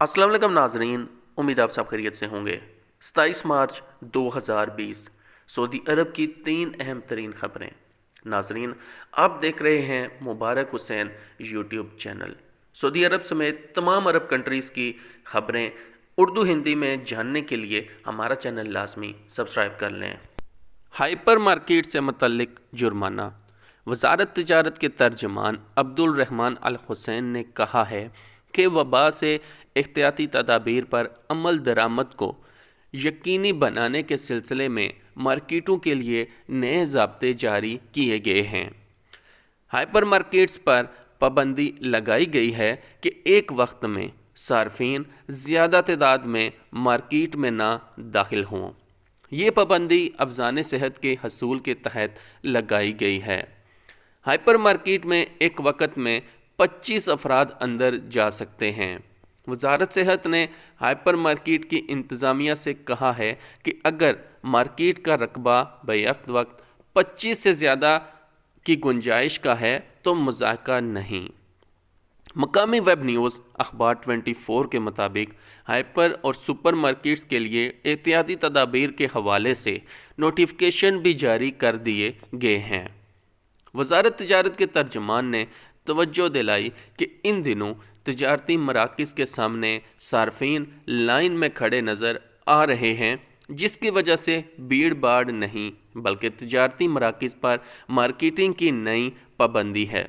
अस्सलाम वालेकुम नाजरीन, उम्मीद आप सब खैरियत से होंगे। 27 मार्च 2020 सऊदी अरब की 3 अहम तरीन खबरें। नाजरीन, आप देख रहे हैं मुबारक हुसैन यूट्यूब चैनल। सऊदी अरब समेत तमाम अरब कंट्रीज़ की खबरें उर्दू हिंदी में जानने के लिए हमारा चैनल लाजमी सब्सक्राइब कर लें। हाइपर मार्केट से मुतल्लिक जुर्माना। वजारत तिजारत के तर्जमान अब्दुल रहमान अल हुसैन ने कहा है कि वबा से एहतियाती तदाबीर पर अमल दरामद को यकीनी बनाने के सिलसिले में मार्केटों के लिए नए ज़ाब्ते जारी किए गए हैं। हाइपर मार्केट्स पर पाबंदी लगाई गई है कि एक वक्त में सार्फिन ज़्यादा तादाद में मार्केट में ना दाखिल हों। ये पाबंदी अफज़ान सेहत के हसूल के तहत लगाई गई है। हाइपर मार्केट में एक वक्त में 25 अफराद अंदर जा सकते हैं। वजारत सेहत ने हाइपर मार्केट की इंतज़ामिया से कहा है कि अगर मार्केट का रकबा बैक वक्त 25 से ज़्यादा की गुंजाइश का है तो मुज़ाका नहीं। मकामी वेब न्यूज़ अखबार 24 के मुताबिक हाइपर और सुपर मार्केट्स के लिए एहतियाती तदाबीर के हवाले से नोटिफिकेशन भी जारी कर दिए गए हैं। वजारत तिजारत के तर्जमान ने तवज्जो दिलाई कि इन दिनों तिजारती मराकज़ के सामने सार्फिन लाइन में खड़े नज़र आ रहे हैं, जिसकी वजह से भीड़ भाड़ नहीं बल्कि तिजारती मराकज़ पर मार्केटिंग की नई पाबंदी है।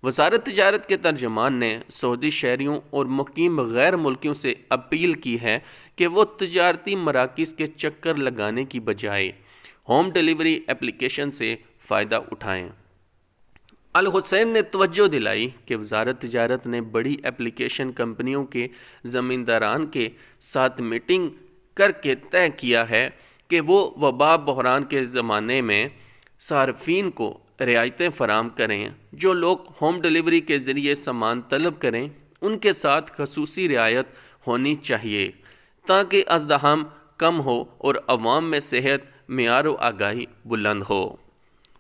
वजारत तिजारत के तर्जमान ने सऊदी शहरियों और मुकीम गैर मुल्कियों से अपील की है कि वो तिजारती मराकज़ के चक्कर लगाने की बजाय होम डिलीवरी एप्लीकेशन से फ़ायदा उठाएँ। अल हुसैन ने तवज्जो दिलाई कि वजारत तिजारत ने बड़ी एप्लीकेशन कंपनियों के ज़मींदारान के साथ मीटिंग करके तय किया है कि वो वबा बहरान के ज़माने में सार्फिन को रियायतें फ़राम करें। जो लोग होम डिलीवरी के ज़रिए सामान तलब करें उनके साथ खसूसी रियायत होनी चाहिए ताकि अज़दहाम कम हो और अवाम में सेहत मेयार व आगाही बुलंद हो।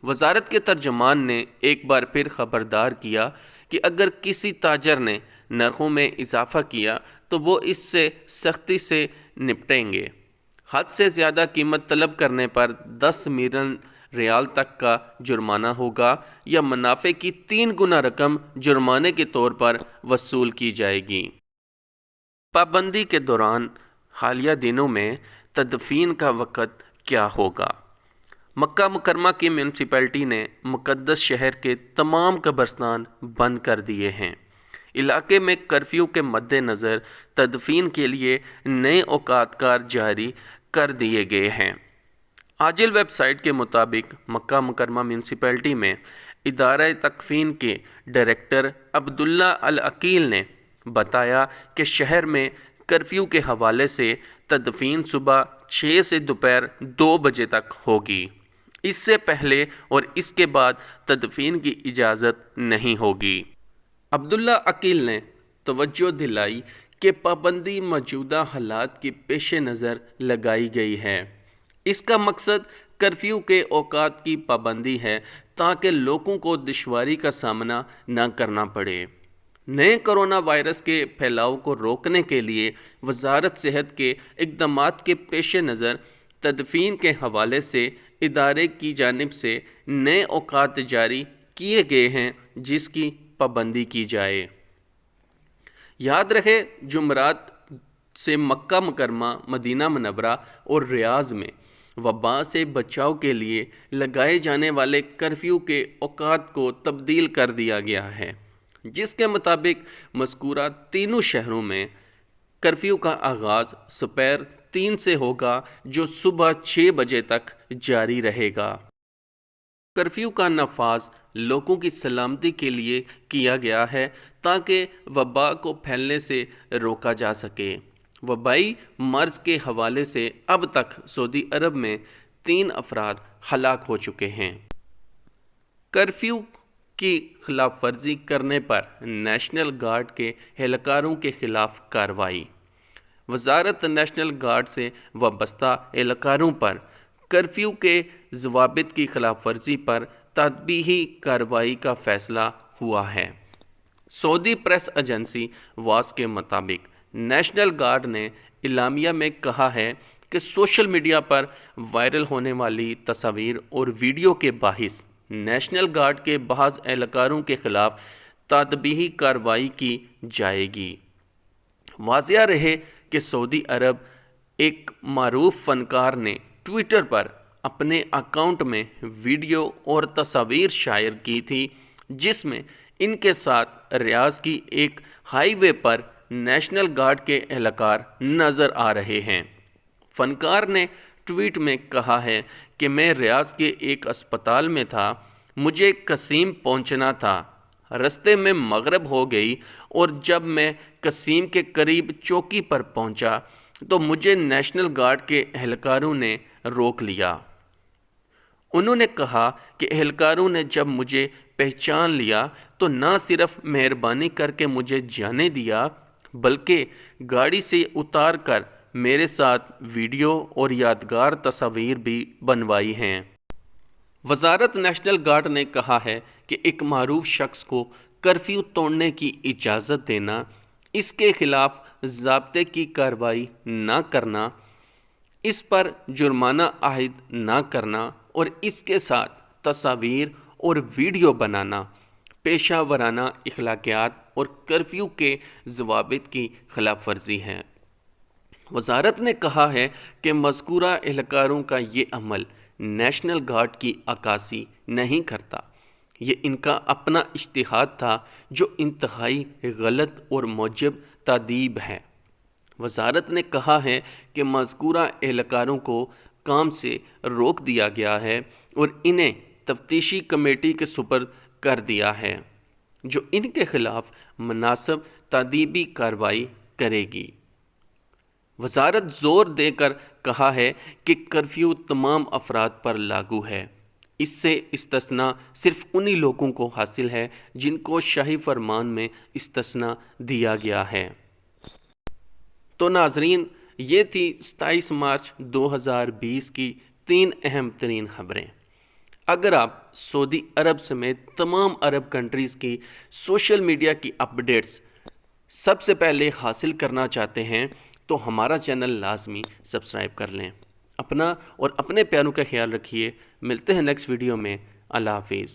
वजारत के तर्जमान ने एक बार फिर ख़बरदार किया कि अगर किसी ताजर ने नरखों में इजाफ़ा किया तो वो इससे सख्ती से निपटेंगे। हद से ज़्यादा कीमत तलब करने पर 10 मिलियन रियाल तक का जुर्माना होगा या मुनाफे की 3 गुना रकम जुर्माने के तौर पर वसूल की जाएगी। पाबंदी के दौरान हालिया दिनों में तदफीन का वक़्त क्या होगा? मक्का मुकरमा की म्यूनसिपैलिटी ने मुक़द्दस शहर के तमाम कब्रिस्तान बंद कर दिए हैं। इलाके में कर्फ्यू के मद्देनज़र तदफीन के लिए नए औकातकार जारी कर दिए गए हैं। आजिल वेबसाइट के मुताबिक मक्का मुकरमा म्यूनसिपैलिटी में इदारा तकफीन के डायरेक्टर अब्दुल्ला अल अकील ने बताया कि शहर में कर्फ्यू के हवाले से तदफीन सुबह 6 से दोपहर 2 बजे तक होगी। इससे पहले और इसके बाद तदफीन की इजाज़त नहीं होगी। अब्दुल्ला अकील ने तवज्जो दिलाई कि पाबंदी मौजूदा हालात के पेश नज़र लगाई गई है। इसका मकसद कर्फ्यू के औकात की पाबंदी है ताकि लोगों को दुश्वारी का सामना न करना पड़े। नए कोरोना वायरस के फैलाव को रोकने के लिए वजारत सेहत के इक़दामात के पेश नज़र तदफीन के हवाले से इदारे की जानिब से नए औकात जारी किए गए हैं जिसकी पाबंदी की जाए। याद रहे, जुमरात से मक्का मुकरमा, मदीना मुनव्वरा और रियाज में वबा से बचाव के लिए लगाए जाने वाले कर्फ्यू के औकात को तब्दील कर दिया गया है, जिसके मुताबिक मज़कूरा तीनों शहरों में कर्फ्यू का आगाज़ दोपहर 3 से होगा जो सुबह 6 बजे तक जारी रहेगा। कर्फ्यू का नफाज लोगों की सलामती के लिए किया गया है ताकि वबा को फैलने से रोका जा सके। वबाई मर्ज़ के हवाले से अब तक सऊदी अरब में 3 अफराद हलाक हो चुके हैं। कर्फ्यू की खिलाफ वर्जी करने पर नेशनल गार्ड के एहलकारों के खिलाफ कार्रवाई। वजारत नेशनल गार्ड से वाबस्ता एहलकारों पर कर्फ्यू के ज़वाबित की खिलाफ वर्जी पर तदबीही कार्रवाई का फ़ैसला हुआ है। सऊदी प्रेस एजेंसी वास के मुताबिक نیشنل گارڈ نے اعلامیہ میں کہا ہے کہ سوشل میڈیا پر وائرل ہونے والی تصاویر اور ویڈیو کے باعث نیشنل گارڈ کے بعض اہلکاروں کے خلاف تادیبی کارروائی کی جائے گی۔ واضح رہے کہ سعودی عرب ایک معروف فنکار نے ٹویٹر پر اپنے اکاؤنٹ میں ویڈیو اور تصاویر شیئر کی تھی جس میں ان کے ساتھ ریاض کی ایک ہائی وے پر نیشنل گارڈ کے اہلکار نظر آ رہے ہیں۔ فنکار نے ٹویٹ میں کہا ہے کہ میں ریاض کے ایک اسپتال میں تھا، مجھے قصیم پہنچنا تھا، رستے میں مغرب ہو گئی اور جب میں قصیم کے قریب چوکی پر پہنچا تو مجھے نیشنل گارڈ کے اہلکاروں نے روک لیا۔ انہوں نے کہا کہ اہلکاروں نے جب مجھے پہچان لیا تو نہ صرف مہربانی کر کے مجھے جانے دیا بلکہ گاڑی سے اتار کر میرے ساتھ ویڈیو اور یادگار تصاویر بھی بنوائی ہیں۔ وزارت نیشنل گارڈ نے کہا ہے کہ ایک معروف شخص کو کرفیو توڑنے کی اجازت دینا، اس کے خلاف ضابطے کی کارروائی نہ کرنا، اس پر جرمانہ عائد نہ کرنا اور اس کے ساتھ تصاویر اور ویڈیو بنانا پیشہ ورانہ اخلاقیات اور کرفیو کے ضوابط کی خلاف ورزی ہے۔ وزارت نے کہا ہے کہ مذکورہ اہلکاروں کا یہ عمل نیشنل گارڈ کی عکاسی نہیں کرتا، یہ ان کا اپنا اجتہاد تھا جو انتہائی غلط اور موجب تادیب ہے۔ وزارت نے کہا ہے کہ مذکورہ اہلکاروں کو کام سے روک دیا گیا ہے اور انہیں تفتیشی کمیٹی کے سپرد کر دیا ہے جو ان کے خلاف مناسب تادیبی کارروائی کرے گی۔ وزارت زور دے کر کہا ہے کہ کرفیو تمام افراد پر لاگو ہے، اس سے استثناء صرف انہی لوگوں کو حاصل ہے جن کو شاہی فرمان میں استثناء دیا گیا ہے۔ تو ناظرین، یہ تھی 27 مارچ 2020 کی 3 اہم ترین خبریں۔ اگر آپ سعودی عرب سمیت تمام عرب کنٹریز کی سوشل میڈیا کی اپڈیٹس سب سے پہلے حاصل کرنا چاہتے ہیں تو ہمارا چینل لازمی سبسکرائب کر لیں۔ اپنا اور اپنے پیاروں کا خیال رکھیے، ملتے ہیں نیکسٹ ویڈیو میں۔ اللہ حافظ۔